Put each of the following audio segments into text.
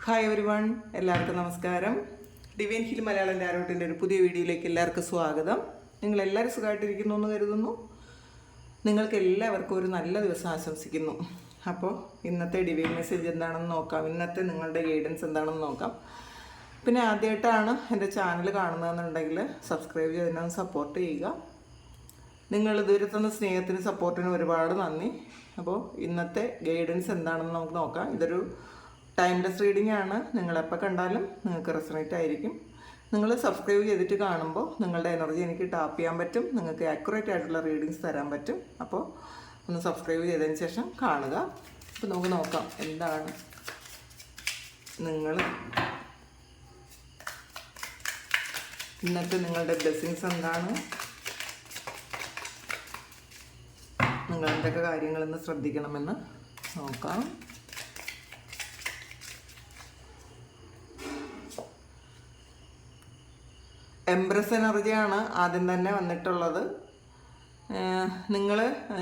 Hi every one, എല്ലാവർക്കും നമസ്കാരം. Divine hill Malayalam ടാരോട്ടിൻ്റെ ഒരു പുതിയ വീഡിയോയിലേക്ക് എല്ലാവർക്കും സ്വാഗതം. നിങ്ങളെല്ലാവരും സുഖമായിട്ടിരിക്കുന്നു എന്ന് കരുതുന്നു. നിങ്ങൾക്ക് എല്ലാവർക്കും ഒരു നല്ല ദിവസം ആശംസിക്കുന്നു. അപ്പോൾ ഇന്നത്തെ ഡിവൈൻ മെസ്സേജ് എന്താണെന്ന് നോക്കാം, ഇന്നത്തെ നിങ്ങളുടെ ഗൈഡൻസ് എന്താണെന്ന് നോക്കാം. പിന്നെ ആദ്യമായിട്ടാണ് എൻ്റെ ചാനൽ കാണുന്നതെന്നുണ്ടെങ്കിൽ സബ്സ്ക്രൈബ് ചെയ്തതിനൊന്ന് സപ്പോർട്ട് ചെയ്യുക. നിങ്ങൾ ഇതുവരെ തന്ന സ്നേഹത്തിന് സപ്പോർട്ടിന് ഒരുപാട് നന്ദി. അപ്പോൾ ഇന്നത്തെ ഗൈഡൻസ് എന്താണെന്ന് നമുക്ക് നോക്കാം. ഇതൊരു ടൈംലെസ് റീഡിംഗ് ആണ്. നിങ്ങളെപ്പോൾ കണ്ടാലും നിങ്ങൾക്ക് റെസണേറ്റ് ആയിരിക്കും. നിങ്ങൾ സബ്സ്ക്രൈബ് ചെയ്തിട്ട് കാണുമ്പോൾ നിങ്ങളുടെ എനർജി എനിക്ക് ടാപ്പ് ചെയ്യാൻ പറ്റും, നിങ്ങൾക്ക് ആക്യുറേറ്റ് ആയിട്ടുള്ള റീഡിങ്സ് തരാൻ പറ്റും. അപ്പോൾ ഒന്ന് സബ്സ്ക്രൈബ് ചെയ്തതിന് ശേഷം കാണുക. അപ്പോൾ നമുക്ക് നോക്കാം എന്താണ് നിങ്ങൾ ഇന്നത്തെ നിങ്ങളുടെ ബ്ലെസ്സിങ്സ് എന്താണ്, നിങ്ങൾ എന്തൊക്കെ കാര്യങ്ങളെന്ന് ശ്രദ്ധിക്കണമെന്ന് നോക്കാം. എംബ്രസ് എനർജിയാണ് ആദ്യം തന്നെ വന്നിട്ടുള്ളത്.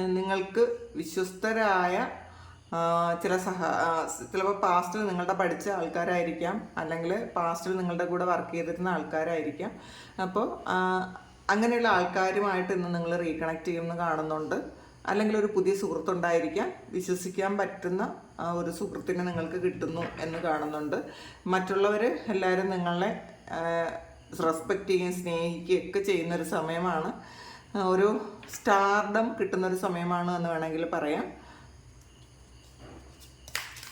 നിങ്ങൾക്ക് വിശ്വസ്തരായ ചിലപ്പോൾ പാസ്റ്റിൽ നിങ്ങളുടെ പഠിച്ച ആൾക്കാരായിരിക്കാം, അല്ലെങ്കിൽ പാസ്റ്റിൽ നിങ്ങളുടെ കൂടെ വർക്ക് ചെയ്തിരുന്ന ആൾക്കാരായിരിക്കാം. അപ്പോൾ അങ്ങനെയുള്ള ആൾക്കാരുമായിട്ട് ഇന്ന് നിങ്ങൾ റീകണക്ട് ചെയ്യുമെന്ന് കാണുന്നുണ്ട്. അല്ലെങ്കിൽ ഒരു പുതിയ സുഹൃത്തുണ്ടായിരിക്കാം, വിശ്വസിക്കാൻ പറ്റുന്ന ഒരു സുഹൃത്തിനെ നിങ്ങൾക്ക് കിട്ടുന്നു എന്ന് കാണുന്നുണ്ട്. മറ്റുള്ളവർ എല്ലാവരും നിങ്ങളെ റെസ്പെക്റ്റ് ചെയ്യുകയും സ്നേഹിക്കുകയും ഒക്കെ ചെയ്യുന്നൊരു സമയമാണ്. ഒരു സ്റ്റാർഡം കിട്ടുന്നൊരു സമയമാണ് എന്ന് വേണമെങ്കിൽ പറയാം.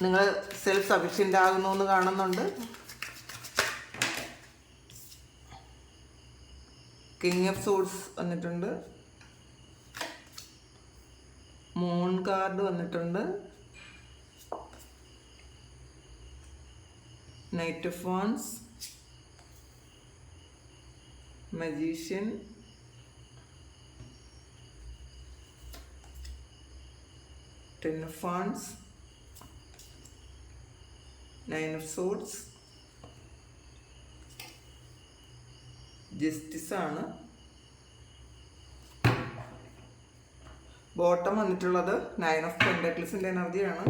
നിങ്ങൾ സെൽഫ് സഫിഷ്യൻ്റ് ആകുന്നു എന്ന് കാണുന്നുണ്ട്. കിങ് ഓഫ് സോഡ്സ് വന്നിട്ടുണ്ട്, മൂൺ കാർഡ് വന്നിട്ടുണ്ട്, knight of wands, magician, ten of wands, nine of swords, justice ആണ്. ബോട്ടം വന്നിട്ടുള്ളത് നയൻ ഓഫ് പെൻഡക്കിൾസിൻ്റെ എനർജിയാണ്.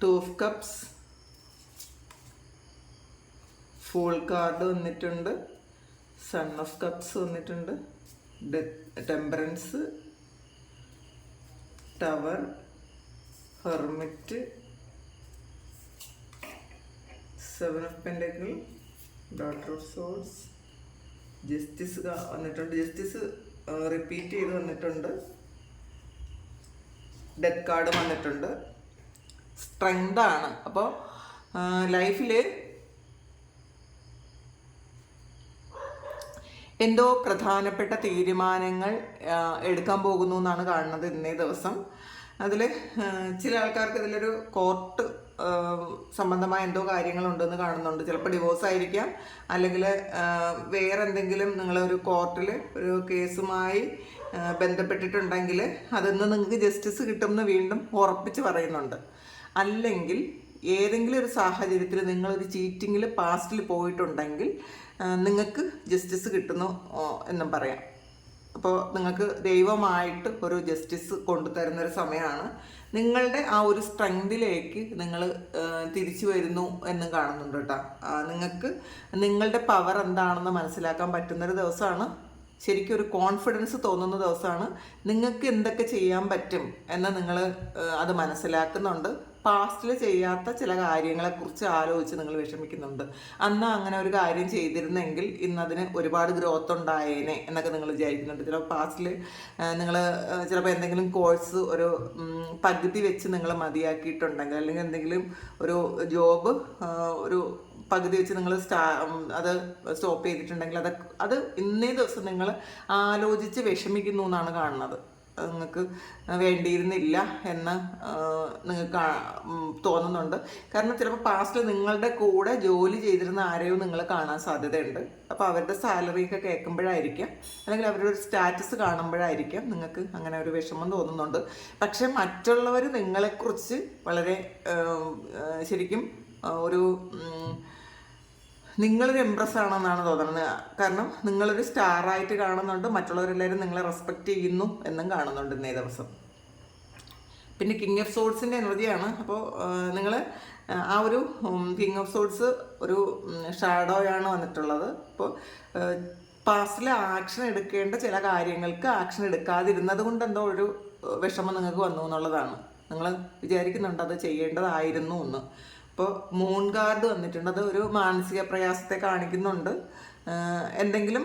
Two of cups, fool card വന്നിട്ടുണ്ട്, സൺ ഓഫ് കപ്സ് വന്നിട്ടുണ്ട്, temperance, tower, hermit, seven of pentacle, daughter of souls, justice വന്നിട്ടുണ്ട്. Justice repeat ചെയ്ത് വന്നിട്ടുണ്ട്. Death card വന്നിട്ടുണ്ട്. സ്ട്രെങ്ത് ആണ്. അപ്പോൾ ലൈഫിൽ എന്തോ പ്രധാനപ്പെട്ട തീരുമാനങ്ങൾ എടുക്കാൻ പോകുന്നു എന്നാണ് കാണുന്നത് ഇന്നേ ദിവസം. അതിൽ ചില ആൾക്കാർക്ക് ഇതിലൊരു കോർട്ട് സംബന്ധമായ എന്തോ കാര്യങ്ങളുണ്ടെന്ന് കാണുന്നുണ്ട്. ചിലപ്പോൾ ഡിവോഴ്സ് ആയിരിക്കാം, അല്ലെങ്കിൽ വേറെ എന്തെങ്കിലും നിങ്ങളൊരു കോർട്ടിൽ ഒരു കേസുമായി ബന്ധപ്പെട്ടിട്ടുണ്ടെങ്കിൽ അതിന്ന് നിങ്ങൾക്ക് ജസ്റ്റിസ് കിട്ടുമെന്ന് വീണ്ടും ഉറപ്പിച്ച് പറയുന്നുണ്ട്. അല്ലെങ്കിൽ ഏതെങ്കിലും ഒരു സാഹചര്യത്തിൽ നിങ്ങളൊരു ചീറ്റിങ്ങിൽ പാസ്റ്റിൽ പോയിട്ടുണ്ടെങ്കിൽ നിങ്ങൾക്ക് ജസ്റ്റിസ് കിട്ടുന്നു എന്നും പറയാം. അപ്പോൾ നിങ്ങൾക്ക് ദൈവമായിട്ട് ഒരു ജസ്റ്റിസ് കൊണ്ടുതരുന്നൊരു സമയമാണ്. നിങ്ങളുടെ ആ ഒരു സ്ട്രെങ്തിലേക്ക് നിങ്ങൾ തിരിച്ചു വരുന്നു എന്നും കാണുന്നുണ്ട് കേട്ടോ. നിങ്ങൾക്ക് നിങ്ങളുടെ പവർ എന്താണെന്ന് മനസ്സിലാക്കാൻ പറ്റുന്നൊരു ദിവസമാണ്. ശരിക്കും ഒരു കോൺഫിഡൻസ് തോന്നുന്ന ദിവസമാണ്. നിങ്ങൾക്ക് എന്തൊക്കെ ചെയ്യാൻ പറ്റും എന്ന് നിങ്ങൾ അത് മനസ്സിലാക്കുന്നുണ്ട്. പാസ്റ്റിൽ ചെയ്യാത്ത ചില കാര്യങ്ങളെക്കുറിച്ച് ആലോചിച്ച് നിങ്ങൾ വിഷമിക്കുന്നുണ്ട്. അന്ന് അങ്ങനെ ഒരു കാര്യം ചെയ്തിരുന്നെങ്കിൽ ഇന്നതിന് ഒരുപാട് ഗ്രോത്ത് ഉണ്ടായേനെ എന്നൊക്കെ നിങ്ങൾ വിചാരിക്കുന്നുണ്ട്. ചിലപ്പോൾ പാസ്റ്റിൽ നിങ്ങൾ ചിലപ്പോൾ എന്തെങ്കിലും കോഴ്സ് ഒരു പകുതി വെച്ച് നിങ്ങൾ മതിയാക്കിയിട്ടുണ്ടെങ്കിൽ, അല്ലെങ്കിൽ എന്തെങ്കിലും ഒരു ജോബ് ഒരു പകുതി വെച്ച് നിങ്ങൾ അത് സ്റ്റോപ്പ് ചെയ്തിട്ടുണ്ടെങ്കിൽ അത് ഇന്നേ ദിവസം നിങ്ങൾ ആലോചിച്ച് വിഷമിക്കുന്നു എന്നാണ് കാണുന്നത്. നിങ്ങൾക്ക് വേണ്ടിയിരുന്നില്ല എന്ന് നിങ്ങൾക്ക് തോന്നുന്നുണ്ട്. കാരണം ചിലപ്പോൾ പാസ്റ്റിൽ നിങ്ങളുടെ കൂടെ ജോലി ചെയ്തിരുന്ന ആരെയോ നിങ്ങൾ കാണാൻ സാധ്യതയുണ്ട്. അപ്പോൾ അവരുടെ സാലറിയൊക്കെ കേൾക്കുമ്പോഴായിരിക്കാം, അല്ലെങ്കിൽ അവരുടെ ഒരു സ്റ്റാറ്റസ് കാണുമ്പോഴായിരിക്കാം നിങ്ങൾക്ക് അങ്ങനെ ഒരു വിഷമം തോന്നുന്നുണ്ട്. പക്ഷെ മറ്റുള്ളവർ നിങ്ങളെക്കുറിച്ച് വളരെ ശരിക്കും ഒരു നിങ്ങളൊരു എംപ്രസ് ആണെന്നാണ് തോന്നുന്നത്. കാരണം നിങ്ങളൊരു സ്റ്റാറായിട്ട് കാണുന്നുണ്ട്, മറ്റുള്ളവരെല്ലാവരും നിങ്ങളെ റെസ്പെക്റ്റ് ചെയ്യുന്നു എന്നും കാണുന്നുണ്ട് ഇന്നേ ദിവസം. പിന്നെ കിങ് ഓഫ് സോഡ്സിൻ്റെ എനർജിയാണ്. അപ്പോൾ നിങ്ങൾ ആ ഒരു കിങ് ഓഫ് സോഡ്സ് ഒരു ഷാഡോയാണ് വന്നിട്ടുള്ളത്. അപ്പോൾ പാസ്റ്റിൽ ആക്ഷൻ എടുക്കേണ്ട ചില കാര്യങ്ങൾക്ക് ആക്ഷൻ എടുക്കാതിരുന്നത് കൊണ്ട് എന്തോ ഒരു വിഷമം നിങ്ങൾക്ക് വന്നു എന്നുള്ളതാണ്. നിങ്ങൾ വിചാരിക്കുന്നുണ്ട് അത് ചെയ്യേണ്ടതായിരുന്നു എന്ന്. ഇപ്പോൾ മൂൺ കാർഡ് വന്നിട്ടുണ്ട്. അത് ഒരു മാനസിക പ്രയാസത്തെ കാണിക്കുന്നുണ്ട്. എന്തെങ്കിലും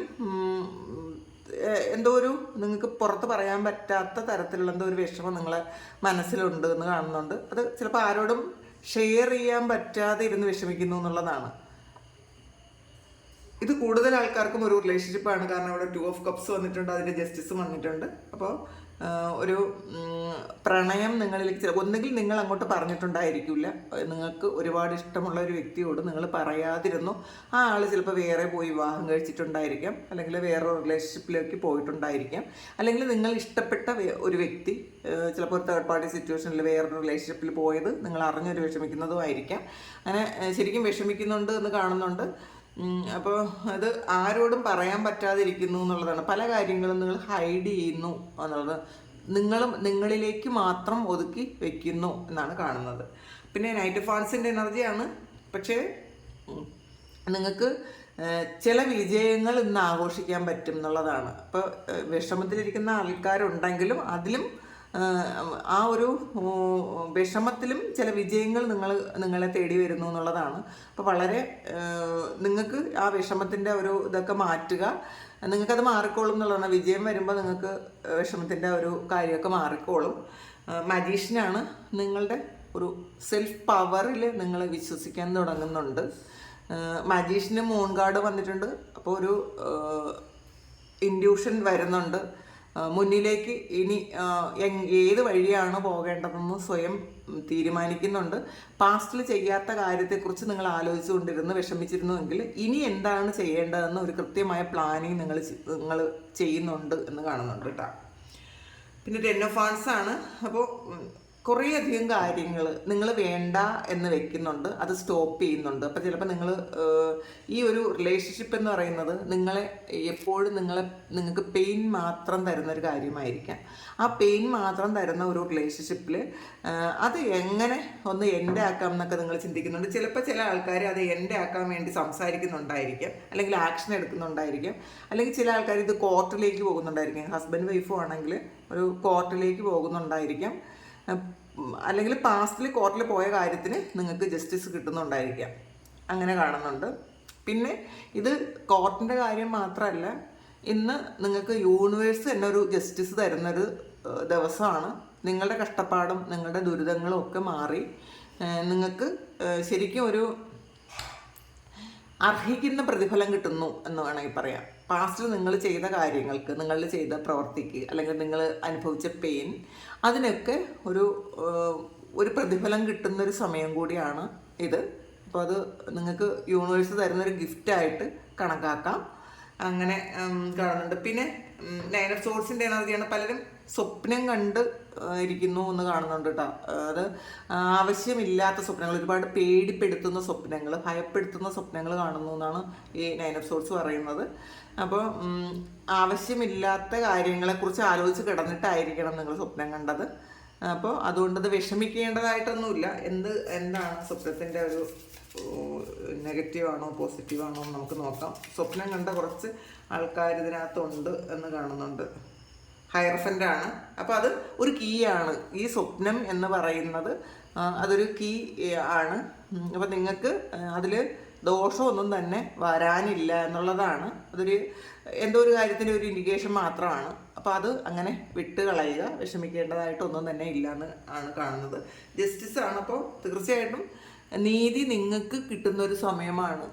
എന്തോ ഒരു നിങ്ങൾക്ക് പുറത്ത് പറയാൻ പറ്റാത്ത തരത്തിലുള്ള എന്തോ ഒരു വിഷമം നിങ്ങളെ മനസ്സിലുണ്ട് എന്ന് കാണുന്നുണ്ട്. അത് ചിലപ്പോൾ ആരോടും ഷെയർ ചെയ്യാൻ പറ്റാതെ ഇരുന്ന് വിഷമിക്കുന്നു എന്നുള്ളതാണ്. ഇത് കൂടുതൽ ആൾക്കാർക്കും ഒരു റിലേഷൻഷിപ്പാണ്. കാരണം ഇവിടെ 2 ഓഫ് കപ്സ് വന്നിട്ടുണ്ട്, അതിൻ്റെ ജസ്റ്റിസും വന്നിട്ടുണ്ട്. അപ്പോൾ ഒരു പ്രണയം നിങ്ങളിലേക്ക് ഒന്നുകിൽ നിങ്ങൾ അങ്ങോട്ട് പറഞ്ഞിട്ടുണ്ടായിരിക്കില്ല, നിങ്ങൾക്ക് ഒരുപാട് ഇഷ്ടമുള്ള ഒരു വ്യക്തിയോട് നിങ്ങൾ പറയാതിരുന്നു. ആ ആൾ ചിലപ്പോൾ വേറെ പോയി വിവാഹം കഴിച്ചിട്ടുണ്ടായിരിക്കാം, അല്ലെങ്കിൽ വേറൊരു റിലേഷൻഷിപ്പിലേക്ക് പോയിട്ടുണ്ടായിരിക്കാം, അല്ലെങ്കിൽ നിങ്ങൾ ഇഷ്ടപ്പെട്ട ഒരു വ്യക്തി ചിലപ്പോൾ ഒരു തേർഡ് പാർട്ടി സിറ്റുവേഷനിൽ വേറൊരു റിലേഷൻഷിപ്പിൽ പോയത് നിങ്ങൾ അറിഞ്ഞൊരു വിഷമിക്കുന്നതും ആയിരിക്കാം. അങ്ങനെ ശരിക്കും വിഷമിക്കുന്നുണ്ട് എന്ന് കാണുന്നുണ്ട്. അപ്പോൾ അത് ആരോടും പറയാൻ പറ്റാതിരിക്കുന്നു എന്നുള്ളതാണ്. പല കാര്യങ്ങളും നിങ്ങൾ ഹൈഡ് ചെയ്യുന്നു എന്നുള്ളത്, നിങ്ങളിലേക്ക് മാത്രം ഒതുക്കി വെക്കുന്നു എന്നാണ് കാണുന്നത്. പിന്നെ നൈറ്റ് ഓഫ് വാൻസിൻ്റെ എനർജിയാണ്. പക്ഷേ നിങ്ങൾക്ക് ചില വിജയങ്ങൾ ഇന്ന് ആഘോഷിക്കാൻ പറ്റും എന്നുള്ളതാണ്. അപ്പോൾ വിഷമത്തിലിരിക്കുന്ന ആൾക്കാരുണ്ടെങ്കിലും അതിലും ആ ഒരു വിഷമത്തിലും ചില വിജയങ്ങൾ നിങ്ങളെ തേടി വരുന്നു എന്നുള്ളതാണ്. അപ്പോൾ വളരെ നിങ്ങൾക്ക് ആ വിഷമത്തിൻ്റെ ഒരു ഇതൊക്കെ മാറ്റുക, നിങ്ങൾക്കത് മാറിക്കോളും എന്നുള്ളതാണ്. വിജയം വരുമ്പോൾ നിങ്ങൾക്ക് വിഷമത്തിൻ്റെ ഒരു കാര്യമൊക്കെ മാറിക്കോളും. മജീഷ്യനാണ്. നിങ്ങളുടെ ഒരു സെൽഫ് പവറിൽ നിങ്ങൾ വിശ്വസിക്കാൻ തുടങ്ങുന്നുണ്ട്. മജീഷ്യന് മൂൺ കാർഡ് വന്നിട്ടുണ്ട്. അപ്പോൾ ഒരു ഇൻഡ്യൂഷൻ വരുന്നുണ്ട്. മുന്നിലേക്ക് ഇനി ഏത് വഴിയാണ് പോകേണ്ടതെന്ന് സ്വയം തീരുമാനിക്കുന്നുണ്ട്. പാസ്റ്റിൽ ചെയ്യാത്ത കാര്യത്തെക്കുറിച്ച് നിങ്ങൾ ആലോചിച്ചുകൊണ്ടിരുന്ന് വിഷമിച്ചിരുന്നുവെങ്കിൽ ഇനി എന്താണ് ചെയ്യേണ്ടതെന്ന് ഒരു കൃത്യമായ പ്ലാനിങ് നിങ്ങൾ ചെയ്യുന്നുണ്ട് എന്ന് കാണുന്നുണ്ട് കേട്ടോ. പിന്നെ 10 ഓഫ് വാൻസ് ആണ്. അപ്പോൾ കുറേയധികം കാര്യങ്ങൾ നിങ്ങൾ വേണ്ട എന്ന് വെക്കുന്നുണ്ട്, അത് സ്റ്റോപ്പ് ചെയ്യുന്നുണ്ട്. അപ്പോൾ ചിലപ്പോൾ നിങ്ങൾ ഈ ഒരു റിലേഷൻഷിപ്പ് എന്ന് പറയുന്നത് നിങ്ങളെ എപ്പോഴും നിങ്ങൾക്ക് പെയിൻ മാത്രം തരുന്നൊരു കാര്യമായിരിക്കാം. ആ പെയിൻ മാത്രം തരുന്ന ഒരു റിലേഷൻഷിപ്പിൽ അത് എങ്ങനെ ഒന്ന് എൻഡ് ആക്കാം എന്നൊക്കെ നിങ്ങൾ ചിന്തിക്കുന്നുണ്ട്. ചിലപ്പോൾ ചില ആൾക്കാർ അത് എൻഡ് ആക്കാൻ വേണ്ടി സംസാരിക്കുന്നുണ്ടായിരിക്കാം, അല്ലെങ്കിൽ ആക്ഷൻ എടുക്കുന്നുണ്ടായിരിക്കാം, അല്ലെങ്കിൽ ചില ആൾക്കാർ ഇത് കോർട്ടിലേക്ക് പോകുന്നുണ്ടായിരിക്കാം. ഹസ്ബൻഡ് വൈഫും ആണെങ്കിൽ ഒരു കോർട്ടിലേക്ക് പോകുന്നുണ്ടായിരിക്കാം, അല്ലെങ്കിൽ പാസ്റ്റിൽ കോർട്ടിൽ പോയ കാര്യത്തിന് നിങ്ങൾക്ക് ജസ്റ്റിസ് കിട്ടുന്നുണ്ടായിരിക്കാം. അങ്ങനെ കാണുന്നുണ്ട്. പിന്നെ ഇത് കോർട്ടിൻ്റെ കാര്യം മാത്രമല്ല, ഇന്ന് നിങ്ങൾക്ക് യൂണിവേഴ്സ് തന്നെ ഒരു ജസ്റ്റിസ് തരുന്നൊരു ദിവസമാണ്. നിങ്ങളുടെ കഷ്ടപ്പാടും നിങ്ങളുടെ ദുരിതങ്ങളും ഒക്കെ മാറി നിങ്ങൾക്ക് ശരിക്കും ഒരു അർഹിക്കുന്ന പ്രതിഫലം കിട്ടുന്നു എന്ന് വേണമെങ്കിൽ പറയാം. പാസ്റ്റിൽ നിങ്ങൾ ചെയ്ത കാര്യങ്ങൾക്ക്, നിങ്ങൾ ചെയ്ത പ്രവൃത്തിക്ക്, അല്ലെങ്കിൽ നിങ്ങൾ അനുഭവിച്ച പെയിൻ, അതിനൊക്കെ ഒരു പ്രതിഫലം കിട്ടുന്നൊരു സമയം കൂടിയാണ് ഇത്. അപ്പോൾ അത് നിങ്ങൾക്ക് യൂണിവേഴ്സ് തരുന്നൊരു ഗിഫ്റ്റായിട്ട് കണക്കാക്കാം. അങ്ങനെ കാണുന്നുണ്ട്. പിന്നെ 9 ഓഫ് സോഡ്സിൻ്റെ എനർജിയാണ്. പലരും സ്വപ്നം കണ്ട് ഇരിക്കുന്നു എന്ന് കാണുന്നുണ്ട് കേട്ടോ. അത് ആവശ്യമില്ലാത്ത സ്വപ്നങ്ങൾ, ഒരുപാട് പേടിപ്പെടുത്തുന്ന സ്വപ്നങ്ങൾ, ഭയപ്പെടുത്തുന്ന സ്വപ്നങ്ങൾ കാണുന്നു എന്നാണ് ഈ 9 ഓഫ് സോഡ്സ് പറയുന്നത്. അപ്പോൾ ആവശ്യമില്ലാത്ത കാര്യങ്ങളെക്കുറിച്ച് ആലോചിച്ച് കിടന്നിട്ടായിരിക്കണം നിങ്ങൾ സ്വപ്നം കണ്ടത്. അപ്പോൾ അതുകൊണ്ടത് വിഷമിക്കേണ്ടതായിട്ടൊന്നുമില്ല. എന്താണ് സ്വപ്നത്തിൻ്റെ ഒരു നെഗറ്റീവാണോ പോസിറ്റീവാണോ എന്ന് നമുക്ക് നോക്കാം. സ്വപ്നം കണ്ട കുറച്ച് ആൾക്കാർ ഇതിനകത്തുണ്ട് എന്ന് കാണുന്നുണ്ട്. ഹയർഫൻ്റാണ്. അപ്പോൾ അത് ഒരു കീ ആണ്. ഈ സ്വപ്നം എന്ന് പറയുന്നത് അതൊരു കീ ആണ്. അപ്പോൾ നിങ്ങൾക്ക് അതിൽ ദോഷമൊന്നും തന്നെ വരാനില്ല എന്നുള്ളതാണ്. അതൊരു എന്തോ ഒരു കാര്യത്തിൻ്റെ ഒരു ഇൻഡിക്കേഷൻ മാത്രമാണ്. അപ്പോൾ അത് അങ്ങനെ വിട്ട് കളയുക, വിഷമിക്കേണ്ടതായിട്ടൊന്നും തന്നെ ഇല്ല എന്ന് ആണ് കാണുന്നത്. ജസ്റ്റിസ് ആണ്. അപ്പോൾ തീർച്ചയായിട്ടും നീതി നിങ്ങൾക്ക് കിട്ടുന്നൊരു സമയമാണ്.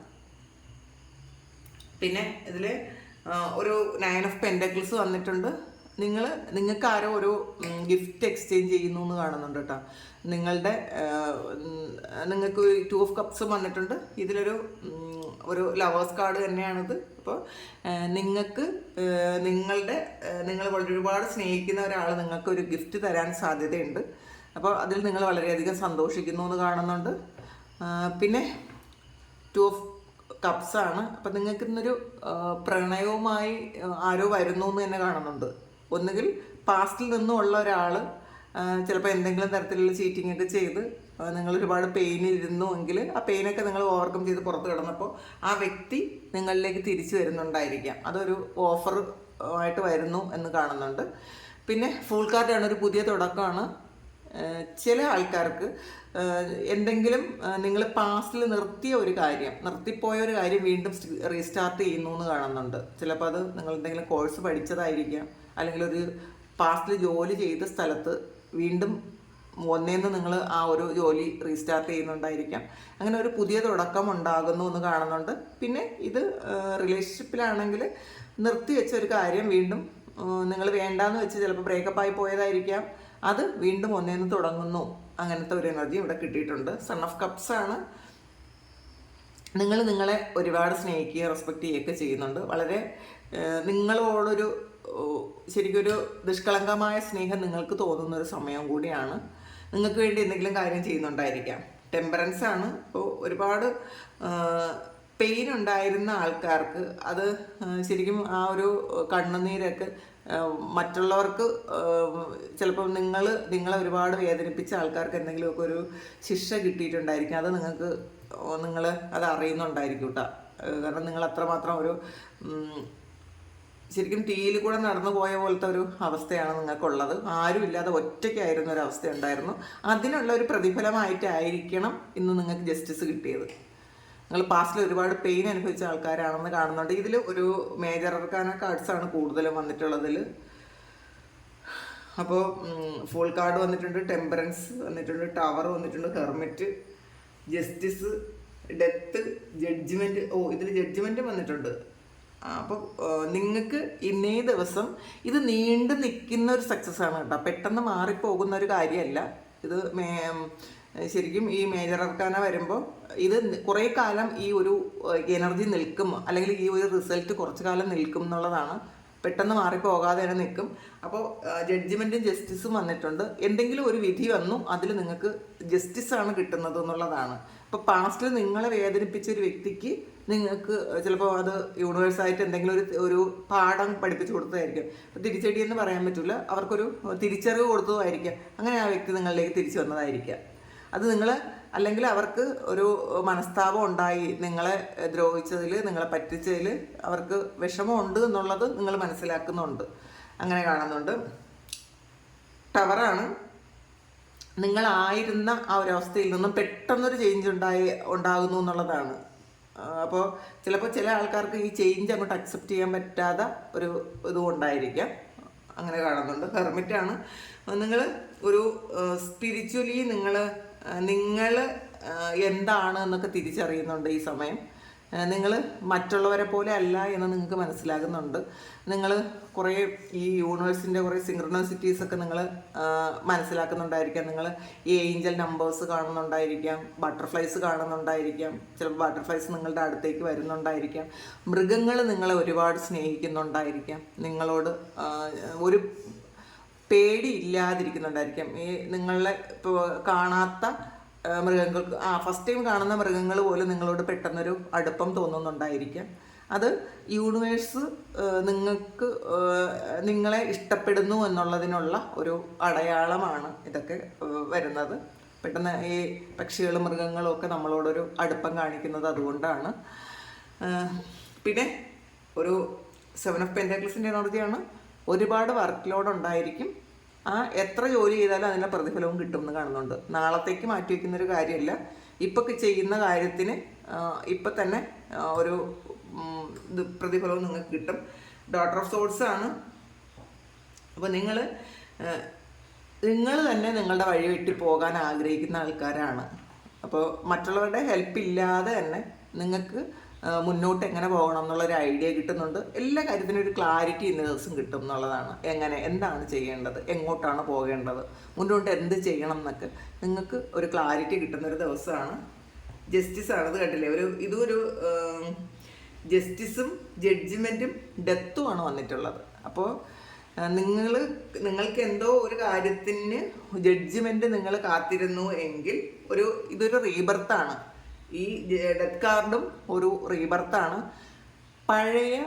പിന്നെ ഇതിൽ ഒരു 9 ഓഫ് പെൻറ്റക്കിൾസ് വന്നിട്ടുണ്ട്. നിങ്ങൾക്ക് ആരോ ഒരു ഗിഫ്റ്റ് എക്സ്ചേഞ്ച് ചെയ്യുന്നു എന്ന് കാണുന്നുണ്ട് കേട്ടോ. നിങ്ങളുടെ നിങ്ങൾക്ക് ടു ഓഫ് കപ്സ് വന്നിട്ടുണ്ട്. ഇതിലൊരു ലവേഴ്സ് കാർഡ് തന്നെയാണിത്. അപ്പോൾ നിങ്ങൾക്ക് നിങ്ങൾ ഒരുപാട് സ്നേഹിക്കുന്ന ഒരാൾ നിങ്ങൾക്ക് ഒരു ഗിഫ്റ്റ് തരാൻ സാധ്യതയുണ്ട്. അപ്പോൾ അതിൽ നിങ്ങൾ വളരെയധികം സന്തോഷിക്കുന്നു എന്ന് കാണുന്നുണ്ട്. പിന്നെ ടു ഓഫ് കപ്സ് ആണ്. അപ്പം നിങ്ങൾക്ക് ഇന്നൊരു പ്രണയവുമായി ആരോ വരുന്നു എന്ന് തന്നെ കാണുന്നുണ്ട്. ഒന്നുകിൽ പാസ്റ്റിൽ നിന്നുമുള്ള ഒരാൾ ചിലപ്പോൾ എന്തെങ്കിലും തരത്തിലുള്ള ചീറ്റിംഗ് ഒക്കെ ചെയ്ത് നിങ്ങൾ ഒരുപാട് പെയിനിലിരുന്നു എങ്കിൽ ആ പെയിനൊക്കെ നിങ്ങൾ ഓവർകം ചെയ്ത് പുറത്ത് കിടന്നപ്പോൾ ആ വ്യക്തി നിങ്ങളിലേക്ക് തിരിച്ചു വരുന്നുണ്ടായിരിക്കാം. അതൊരു ഓഫർ ആയിട്ട് വരുന്നു എന്ന് കാണുന്നുണ്ട്. പിന്നെ ഫുൾ കാർഡാണ്, ഒരു പുതിയ തുടക്കമാണ്. ചില ആൾക്കാർക്ക് എന്തെങ്കിലും നിങ്ങൾ പാസ്റ്റിൽ നിർത്തിപ്പോയ ഒരു കാര്യം വീണ്ടും റീസ്റ്റാർട്ട് ചെയ്യുന്നു എന്ന് കാണുന്നുണ്ട്. ചിലപ്പോൾ അത് നിങ്ങൾ എന്തെങ്കിലും കോഴ്സ് പഠിച്ചതായിരിക്കാം, അല്ലെങ്കിൽ ഒരു പാസ്റ്റിൽ ജോലി ചെയ്ത സ്ഥലത്ത് വീണ്ടും ഒന്നേന്ന് നിങ്ങൾ ആ ഒരു ജോലി റീസ്റ്റാർട്ട് ചെയ്യുന്നുണ്ടായിരിക്കാം. അങ്ങനെ ഒരു പുതിയ തുടക്കം ഉണ്ടാകുന്നു എന്ന് കാണുന്നുണ്ട്. പിന്നെ ഇത് റിലേഷൻഷിപ്പിലാണെങ്കിൽ നിർത്തിവെച്ച ഒരു കാര്യം വീണ്ടും നിങ്ങൾ വേണ്ടാന്ന് വെച്ച് ചിലപ്പോൾ ബ്രേക്കപ്പായി പോയതായിരിക്കാം. അത് വീണ്ടും ഒന്നേന്ന് തുടങ്ങുന്നു. അങ്ങനത്തെ ഒരു എനർജി ഇവിടെ കിട്ടിയിട്ടുണ്ട്. സൺ ഓഫ് കപ്സ് ആണ്. നിങ്ങളെ ഒരുപാട് സ്നേഹിക്കുകയും റെസ്പെക്റ്റ് ചെയ്യുകയൊക്കെ ചെയ്യുന്നുണ്ട്. വളരെ നിങ്ങളോടൊരു ശരിക്കൊരു നിഷ്കളങ്കമായ സ്നേഹം നിങ്ങൾക്ക് തോന്നുന്ന ഒരു സമയം കൂടിയാണ്. നിങ്ങൾക്ക് വേണ്ടി എന്തെങ്കിലും കാര്യം ചെയ്യുന്നുണ്ടായിരിക്കാം. ടെമ്പറൻസ് ആണ്. അപ്പോൾ ഒരുപാട് പെയിൻ ഉണ്ടായിരുന്ന ആൾക്കാർക്ക് അത് ശരിക്കും ആ ഒരു കണ്ണുനീരൊക്കെ മറ്റുള്ളവർക്ക് ചിലപ്പോൾ നിങ്ങളെ ഒരുപാട് വേദനിപ്പിച്ച ആൾക്കാർക്ക് എന്തെങ്കിലുമൊക്കെ ഒരു ശിക്ഷ കിട്ടിയിട്ടുണ്ടായിരിക്കും. അത് നിങ്ങൾ അത് അറിയുന്നുണ്ടായിരിക്കും കേട്ടോ. കാരണം നിങ്ങൾ അത്രമാത്രം ഒരു ശരിക്കും തീയിൽ കൂടെ നടന്നു പോയ പോലത്തെ ഒരു അവസ്ഥയാണ് നിങ്ങൾക്കുള്ളത്. ആരുമില്ലാതെ ഒറ്റയ്ക്കായിരുന്ന ഒരു അവസ്ഥ ഉണ്ടായിരുന്നു. അതിനുള്ള ഒരു പ്രതിഫലമായിട്ടായിരിക്കണം ഇന്ന് നിങ്ങൾക്ക് ജസ്റ്റിസ് കിട്ടിയത്. നിങ്ങൾ പാസ്റ്റിൽ ഒരുപാട് പെയിൻ അനുഭവിച്ച ആൾക്കാരാണെന്ന് കാണുന്നുണ്ട്. ഇതിൽ ഒരു മേജർ അർക്കാന കാർഡ്സാണ് കൂടുതലും വന്നിട്ടുള്ളതിൽ. അപ്പോൾ ഫുൾ കാർഡ് വന്നിട്ടുണ്ട്, ടെമ്പറൻസ് വന്നിട്ടുണ്ട്, ടവർ വന്നിട്ടുണ്ട്, ഹെർമിറ്റ്, ജസ്റ്റിസ്, ഡെത്ത്, ജഡ്ജ്മെൻറ്റ്. ഇതിൽ ജഡ്ജ്മെൻറ്റ് വന്നിട്ടുണ്ട്. അപ്പോൾ നിങ്ങൾക്ക് ഇന്നേ ദിവസം ഇത് നീണ്ടു നിൽക്കുന്ന ഒരു സക്സസ് ആണ് കേട്ടോ. പെട്ടെന്ന് മാറിപ്പോകുന്ന ഒരു കാര്യമല്ല ഇത്. ശരിക്കും ഈ മേജർ അർക്കാന വരുമ്പോൾ ഇത് കുറേ കാലം ഈ ഒരു എനർജി നിൽക്കും, അല്ലെങ്കിൽ ഈ ഒരു റിസൾട്ട് കുറച്ച് കാലം നിൽക്കും എന്നുള്ളതാണ്. പെട്ടെന്ന് മാറിപ്പോകാതെ തന്നെ നിൽക്കും. അപ്പോൾ ജഡ്ജ്മെൻറ്റും ജസ്റ്റിസും വന്നിട്ടുണ്ട്. എന്തെങ്കിലും ഒരു വിധി വന്നു, അതിൽ നിങ്ങൾക്ക് ജസ്റ്റിസാണ് കിട്ടുന്നത് എന്നുള്ളതാണ്. അപ്പോൾ പാസ്റ്റിൽ നിങ്ങളെ വേദനിപ്പിച്ച ഒരു വ്യക്തിക്ക് നിങ്ങൾക്ക് ചിലപ്പോൾ അത് യൂണിവേഴ്സായിട്ട് എന്തെങ്കിലും ഒരു പാഠം പഠിപ്പിച്ചു കൊടുത്തതായിരിക്കും. അപ്പോൾ തിരിച്ചടി എന്ന് പറയാൻ പറ്റില്ല, അവർക്കൊരു തിരിച്ചറിവ് കൊടുത്തതായിരിക്കാം. അങ്ങനെ ആ വ്യക്തി നിങ്ങളിലേക്ക് തിരിച്ചു വന്നതായിരിക്കാം. അത് അല്ലെങ്കിൽ അവർക്ക് ഒരു മനസ്താപം ഉണ്ടായി, നിങ്ങളെ ദ്രോഹിച്ചതിൽ, നിങ്ങളെ പറ്റിച്ചതിൽ അവർക്ക് വിഷമമുണ്ട് എന്നുള്ളത് നിങ്ങൾ മനസ്സിലാക്കുന്നുണ്ട്. അങ്ങനെ കാണുന്നുണ്ട്. ടവറാണ്. നിങ്ങളായിരുന്ന ആ ഒരു അവസ്ഥയിൽ നിന്നും പെട്ടെന്നൊരു ചേഞ്ച് ഉണ്ടാകുന്നു എന്നുള്ളതാണ്. അപ്പോൾ ചിലപ്പോൾ ചില ആൾക്കാർക്ക് ഈ ചേഞ്ച് അങ്ങോട്ട് അക്സെപ്റ്റ് ചെയ്യാൻ പറ്റാതെ ഒരു ഇതുകൊണ്ടായിരിക്കാം. അങ്ങനെ കാണുന്നുണ്ട്. ഹെർമിറ്റാണ്. നിങ്ങൾ ഒരു സ്പിരിച്വലി നിങ്ങൾ എന്താണ് എന്നൊക്കെ തിരിച്ചറിയുന്നുണ്ട് ഈ സമയം. നിങ്ങൾ മറ്റുള്ളവരെ പോലെ അല്ല എന്ന് നിങ്ങൾക്ക് മനസ്സിലാകുന്നുണ്ട്. നിങ്ങൾ കുറേ ഈ യൂണിവേഴ്സിൻ്റെ കുറേ സിങ്ക്രണോസിറ്റീസൊക്കെ നിങ്ങൾ മനസ്സിലാക്കുന്നുണ്ടായിരിക്കാം. നിങ്ങൾ ഈ ഏഞ്ചൽ നമ്പേഴ്സ് കാണുന്നുണ്ടായിരിക്കാം, ബട്ടർഫ്ലൈസ് കാണുന്നുണ്ടായിരിക്കാം. ചിലപ്പോൾ ബട്ടർഫ്ലൈസ് നിങ്ങളുടെ അടുത്തേക്ക് വരുന്നുണ്ടായിരിക്കാം. മൃഗങ്ങൾ നിങ്ങളെ ഒരുപാട് സ്നേഹിക്കുന്നുണ്ടായിരിക്കാം. നിങ്ങളോട് ഒരു പേടി ഇല്ലാതിരിക്കുന്നുണ്ടായിരിക്കാം. ഈ നിങ്ങളെ ഇപ്പോൾ കാണാത്ത മൃഗങ്ങൾക്ക് ഫസ്റ്റ് ടൈം കാണുന്ന മൃഗങ്ങൾ പോലും നിങ്ങളോട് പെട്ടെന്നൊരു അടുപ്പം തോന്നുന്നുണ്ടായിരിക്കാം. അത് യൂണിവേഴ്സ് നിങ്ങളെ ഇഷ്ടപ്പെടുന്നു എന്നുള്ളതിനുള്ള ഒരു അടയാളമാണ് ഇതൊക്കെ വരുന്നത്. പെട്ടെന്ന് ഈ പക്ഷികളും മൃഗങ്ങളും ഒക്കെ നമ്മളോടൊരു അടുപ്പം കാണിക്കുന്നത് അതുകൊണ്ടാണ്. പിന്നെ ഒരു 7 ഓഫ് പെൻറ്റാക്കിൾസിൻ്റെ എനർജിയാണ്. ഒരുപാട് വർക്ക് ലോഡ് ഉണ്ടായിരിക്കും. എത്ര ജോലി ചെയ്താലും അതിൻ്റെ പ്രതിഫലവും കിട്ടും എന്ന് കാണുന്നുണ്ട്. നാളത്തേക്ക് മാറ്റി വയ്ക്കുന്നൊരു കാര്യമല്ല. ഇപ്പം ചെയ്യുന്ന കാര്യത്തിന് ഇപ്പം തന്നെ ഒരു പ്രതിഫലവും നിങ്ങൾക്ക് കിട്ടും. ഡോട്ടർ ഓഫ് സോൾസ് ആണ്. അപ്പോൾ നിങ്ങൾ തന്നെ നിങ്ങളുടെ വഴി വെട്ടി പോകാൻ ആഗ്രഹിക്കുന്ന ആൾക്കാരാണ്. അപ്പോൾ മറ്റുള്ളവരുടെ ഹെൽപ്പ് ഇല്ലാതെ തന്നെ നിങ്ങൾക്ക് മുന്നോട്ട് എങ്ങനെ പോകണം എന്നുള്ളൊരു ഐഡിയ കിട്ടുന്നുണ്ട്. എല്ലാ കാര്യത്തിനും ഒരു ക്ലാരിറ്റി ഇന്ന ദിവസം കിട്ടും എന്നുള്ളതാണ്. എന്താണ് ചെയ്യേണ്ടത്, എങ്ങോട്ടാണ് പോകേണ്ടത്, മുന്നോട്ട് എന്ത് ചെയ്യണം എന്നൊക്കെ നിങ്ങൾക്ക് ഒരു ക്ലാരിറ്റി കിട്ടുന്നൊരു ദിവസമാണ്. ജസ്റ്റിസാണ്, ഇത് കണ്ടില്ലേ, ഇതൊരു ജസ്റ്റിസും ജഡ്ജിമെൻറ്റും ഡെത്തുമാണ് വന്നിട്ടുള്ളത്. അപ്പോൾ നിങ്ങൾക്ക് എന്തോ ഒരു കാര്യത്തിന് ജഡ്ജിമെൻറ്റ് നിങ്ങൾ കാത്തിരുന്നു എങ്കിൽ ഇതൊരു റീബർത്താണ്. ഈ ഡെത്ത് കാർഡും ഒരു റീബർത്താണ്. പഴയ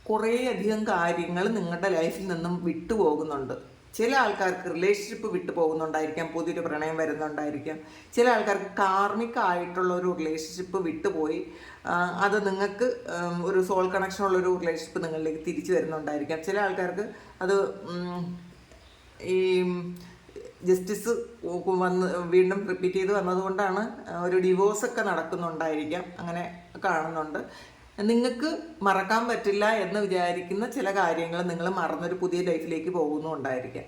കുറേയധികം കാര്യങ്ങൾ നിങ്ങളുടെ ലൈഫിൽ നിന്നും വിട്ടുപോകുന്നുണ്ട്. ചില ആൾക്കാർക്ക് റിലേഷൻഷിപ്പ് വിട്ടു പോകുന്നുണ്ടായിരിക്കാം, പുതിയൊരു പ്രണയം വരുന്നുണ്ടായിരിക്കാം. ചില ആൾക്കാർക്ക് കാർമിക് ആയിട്ടുള്ള ഒരു റിലേഷൻഷിപ്പ് വിട്ടുപോയി, അത് നിങ്ങൾക്ക് ഒരു സോൾ കണക്ഷനുള്ള ഒരു റിലേഷൻഷിപ്പ് നിങ്ങളിലേക്ക് തിരിച്ചു വരുന്നുണ്ടായിരിക്കാം. ചില ആൾക്കാർക്ക് അത് ഈ ജസ്റ്റിസ് വീണ്ടും റിപ്പീറ്റ് ചെയ്ത് വന്നതുകൊണ്ടാണ് ഒരു ഡിവോഴ്സൊക്കെ നടക്കുന്നുണ്ടായിരിക്കാം. അങ്ങനെ കാണുന്നുണ്ട്. നിങ്ങൾക്ക് മറക്കാൻ പറ്റില്ല എന്ന് വിചാരിക്കുന്ന ചില കാര്യങ്ങൾ നിങ്ങൾ മറന്നൊരു പുതിയ ലൈഫിലേക്ക് പോകുന്നുണ്ടായിരിക്കാം.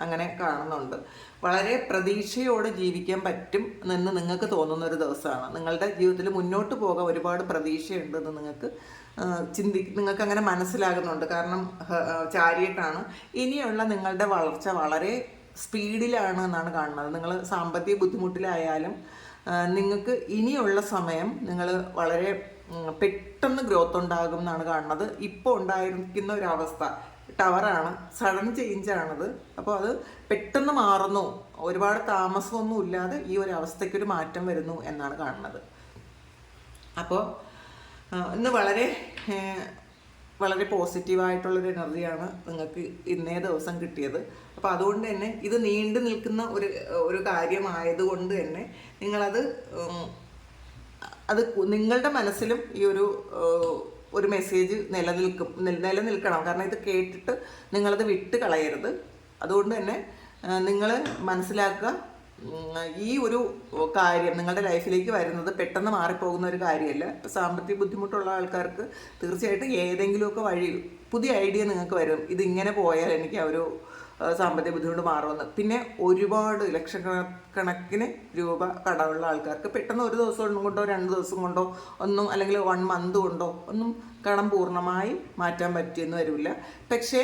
അങ്ങനെ കാണുന്നുണ്ട്. വളരെ പ്രതീക്ഷയോടെ ജീവിക്കാൻ പറ്റും എന്ന് നിങ്ങൾക്ക് തോന്നുന്നൊരു ദിവസമാണ്. നിങ്ങളുടെ ജീവിതത്തിൽ മുന്നോട്ട് പോകാൻ ഒരുപാട് പ്രതീക്ഷയുണ്ടെന്ന് നിങ്ങൾക്ക് അങ്ങനെ മനസ്സിലാകുന്നുണ്ട്. കാരണം ചാരിയറ്റാണ്. ഇനിയുള്ള നിങ്ങളുടെ വളർച്ച വളരെ സ്പീഡിലാണ് എന്നാണ് കാണുന്നത്. നിങ്ങൾ സാമ്പത്തിക ബുദ്ധിമുട്ടിലായാലും നിങ്ങൾക്ക് ഇനിയുള്ള സമയം നിങ്ങൾ വളരെ പെട്ടെന്ന് ഗ്രോത്ത് ഉണ്ടാകും എന്നാണ് കാണുന്നത്. ഇപ്പോൾ ഉണ്ടായിരിക്കുന്ന ഒരവസ്ഥ ടവറാണ്, സഡൻ ചേഞ്ചാണത്. അപ്പോൾ അത് പെട്ടെന്ന് മാറുന്നു, ഒരുപാട് താമസമൊന്നും ഇല്ലാതെ ഈ ഒരു അവസ്ഥയ്ക്കൊരു മാറ്റം വരുന്നു എന്നാണ് കാണുന്നത്. അപ്പോൾ ഇന്ന് വളരെ വളരെ പോസിറ്റീവായിട്ടുള്ളൊരു എനർജിയാണ് നിങ്ങൾക്ക് ഇന്നേ ദിവസം കിട്ടിയത്. അപ്പോൾ അതുകൊണ്ട് തന്നെ ഇത് നീണ്ടു നിൽക്കുന്ന ഒരു കാര്യമായതുകൊണ്ട് തന്നെ നിങ്ങളത് നിങ്ങളുടെ മനസ്സിലും ഈ ഒരു മെസ്സേജ് നിലനിൽക്കണം. കാരണം ഇത് കേട്ടിട്ട് നിങ്ങളത് വിട്ട് കളയരുത്. അതുകൊണ്ട് തന്നെ നിങ്ങൾ മനസ്സിലാക്കുക, ഈ ഒരു കാര്യം നിങ്ങളുടെ ലൈഫിലേക്ക് വരുന്നത് പെട്ടെന്ന് മാറിപ്പോകുന്ന ഒരു കാര്യമല്ല. ഇപ്പോൾ സാമ്പത്തിക ബുദ്ധിമുട്ടുള്ള ആൾക്കാർക്ക് തീർച്ചയായിട്ടും ഏതെങ്കിലുമൊക്കെ വഴി പുതിയ ഐഡിയ നിങ്ങൾക്ക് വരും. ഇതിങ്ങനെ പോയാൽ എനിക്ക് സാമ്പത്തിക ബുദ്ധിമുട്ട് മാറുമെന്ന്. പിന്നെ ഒരുപാട് ലക്ഷക്കണക്കിന് രൂപ കടമുള്ള ആൾക്കാർക്ക് പെട്ടെന്ന് ഒരു ദിവസം കൊണ്ടോ 2 ദിവസം കൊണ്ടോ ഒന്നും, അല്ലെങ്കിൽ 1 മന്ത് കൊണ്ടോ ഒന്നും കടം പൂർണ്ണമായി മാറ്റാൻ പറ്റിയെന്ന് വരില്ല. പക്ഷേ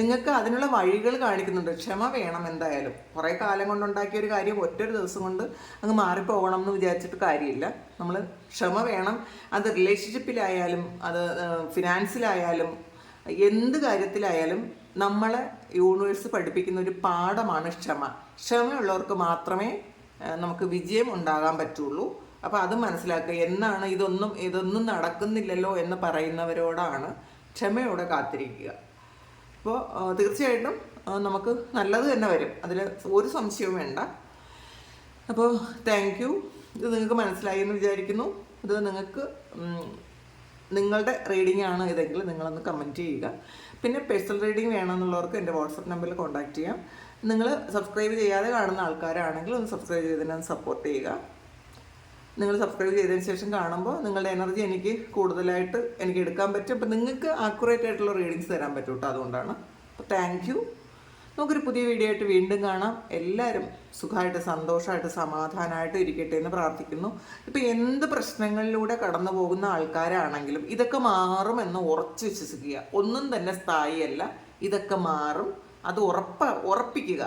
നിങ്ങൾക്ക് അതിനുള്ള വഴികൾ കാണിക്കുന്നുണ്ട്. ക്ഷമ വേണം. എന്തായാലും കുറേ കാലം കൊണ്ടുണ്ടാക്കിയ ഒരു കാര്യം ഒറ്റൊരു ദിവസം കൊണ്ട് അങ്ങ് മാറിപ്പോകണം എന്ന് വിചാരിച്ചിട്ട് കാര്യമില്ല. നമ്മൾ ക്ഷമ വേണം. അത് റിലേഷൻഷിപ്പിലായാലും അത് ഫിനാൻസിലായാലും എന്ത് കാര്യത്തിലായാലും നമ്മളെ യൂണിവേഴ്സ് പഠിപ്പിക്കുന്ന ഒരു പാഠമാണ് ക്ഷമ. ക്ഷമയുള്ളവർക്ക് മാത്രമേ നമുക്ക് വിജയം ഉണ്ടാകാൻ പറ്റുള്ളൂ. അപ്പോൾ അത് മനസ്സിലാക്കുക. എന്നാണ് ഇതൊന്നും നടക്കുന്നില്ലല്ലോ എന്ന് പറയുന്നവരോടാണ് ക്ഷമയോടെ കാത്തിരിക്കുക. അപ്പോൾ തീർച്ചയായിട്ടും നമുക്ക് നല്ലത് തന്നെ വരും, അതിൽ ഒരു സംശയവും വേണ്ട. അപ്പോൾ താങ്ക് യു. ഇത് നിങ്ങൾക്ക് മനസ്സിലായി എന്ന് വിചാരിക്കുന്നു. ഇത് നിങ്ങളുടെ റീഡിംഗ് ആണ് ഇതെങ്കിൽ നിങ്ങളൊന്ന് കമൻറ്റ് ചെയ്യുക. പിന്നെ പേഴ്സണൽ റീഡിംഗ് വേണമെന്നുള്ളവർക്ക് എൻ്റെ വാട്സപ്പ് നമ്പറിൽ കോൺടാക്റ്റ് ചെയ്യാം. നിങ്ങൾ സബ്സ്ക്രൈബ് ചെയ്യാതെ കാണുന്ന ആൾക്കാരാണെങ്കിൽ ഒന്ന് സബ്സ്ക്രൈബ് ചെയ്തതിനൊന്ന് സപ്പോർട്ട് ചെയ്യുക. നിങ്ങൾ സബ്സ്ക്രൈബ് ചെയ്തതിന് ശേഷം കാണുമ്പോൾ നിങ്ങളുടെ എനർജി എനിക്ക് കൂടുതലായിട്ട് എനിക്ക് എടുക്കാൻ പറ്റും. അപ്പോൾ നിങ്ങൾക്ക് ആക്യുറേറ്റ് ആയിട്ടുള്ള റീഡിങ്സ് തരാൻ പറ്റും കേട്ടോ. അതുകൊണ്ടാണ്. അപ്പോൾ താങ്ക് യു. നമുക്കൊരു പുതിയ വീഡിയോ ആയിട്ട് വീണ്ടും കാണാം. എല്ലാവരും സുഖമായിട്ട് സന്തോഷമായിട്ട് സമാധാനമായിട്ട് ഇരിക്കട്ടെ എന്ന് പ്രാർത്ഥിക്കുന്നു. ഇപ്പോൾ എന്ത് പ്രശ്നങ്ങളിലൂടെ കടന്നു പോകുന്ന ആൾക്കാരാണെങ്കിലും ഇതൊക്കെ മാറുമെന്ന് ഉറച്ചു വിശ്വസിക്കുക. ഒന്നും തന്നെ സ്ഥായിയല്ല, ഇതൊക്കെ മാറും. അത് ഉറപ്പിക്കുക.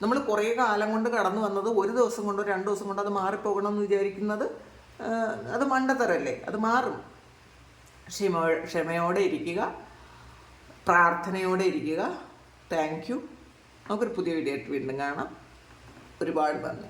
നമ്മൾ കുറേ കാലം കൊണ്ട് കടന്നു വന്നത് ഒരു ദിവസം കൊണ്ടോ 2 ദിവസം കൊണ്ടോ അത് മാറിപ്പോകണമെന്ന് വിചാരിക്കുന്നത് അത് മണ്ടത്തരല്ലേ. അത് മാറും. ക്ഷമയോടെ ഇരിക്കുക, പ്രാർത്ഥനയോടെ ഇരിക്കുക. Thank you. നമുക്കൊരു പുതിയ വീഡിയോ ആയിട്ട് വീണ്ടും കാണാം. ഒരുപാട് നന്ദി.